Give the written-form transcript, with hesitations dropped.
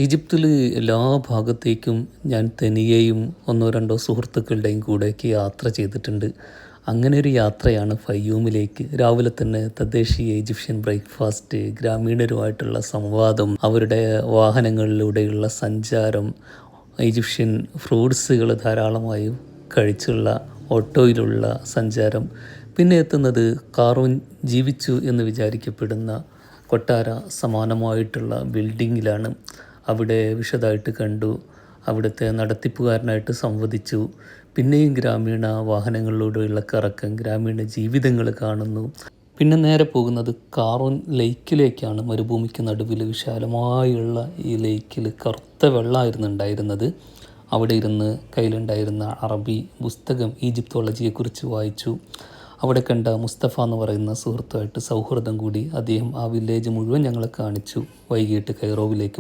ഈജിപ്തിൽ എല്ലാ ഭാഗത്തേക്കും ഞാൻ തനിയെയും ഒന്നോ രണ്ടോ സുഹൃത്തുക്കളുടെയും കൂടെയൊക്കെ യാത്ര ചെയ്തിട്ടുണ്ട്. അങ്ങനെ ഒരു യാത്രയാണ് ഫയ്യൂമിലേക്ക്. രാവിലെ തന്നെ തദ്ദേശീയ ഈജിപ്ഷ്യൻ ബ്രേക്ക്ഫാസ്റ്റ്, ഗ്രാമീണരുമായിട്ടുള്ള സംവാദം, അവരുടെ വാഹനങ്ങളിലൂടെയുള്ള സഞ്ചാരം, ഈജിപ്ഷ്യൻ ഫ്രൂട്ട്സുകൾ ധാരാളമായും കഴിച്ചുള്ള ഓട്ടോയിലുള്ള സഞ്ചാരം, പിന്നെ എത്തുന്നത് കാറൂൻ ജീവിച്ചു എന്ന് വിചാരിക്കപ്പെടുന്ന കൊട്ടാര സമാനമായിട്ടുള്ള ബിൽഡിങ്ങിലാണ്. അവിടെ വിശദമായിട്ട് കണ്ടു. അവിടുത്തെ നടത്തിപ്പുകാരനായിട്ട് സംവദിച്ചു. പിന്നെയും ഗ്രാമീണ വാഹനങ്ങളിലൂടെയുള്ള കറക്കം, ഗ്രാമീണ ജീവിതങ്ങൾ കാണുന്നു. പിന്നെ നേരെ പോകുന്നത് കാറൂൻ ലേക്കിലേക്കാണ്. മരുഭൂമിക്ക് നടുവിൽ വിശാലമായുള്ള ഈ ലേക്കിൽ കറുത്ത വെള്ളമായിരുന്നു ഉണ്ടായിരുന്നത്. അവിടെ ഇരുന്ന് കയ്യിലുണ്ടായിരുന്ന അറബി പുസ്തകം ഈജിപ്തോളജിയെക്കുറിച്ച് വായിച്ചു. അവിടെ കണ്ട മുസ്തഫ എന്ന് പറയുന്ന സുഹൃത്തുമായിട്ട് സൗഹൃദം കൂടി. അദ്ദേഹം ആ വില്ലേജ് മുഴുവൻ ഞങ്ങളെ കാണിച്ചു. വൈകിട്ട് കൈറോവിലേക്ക്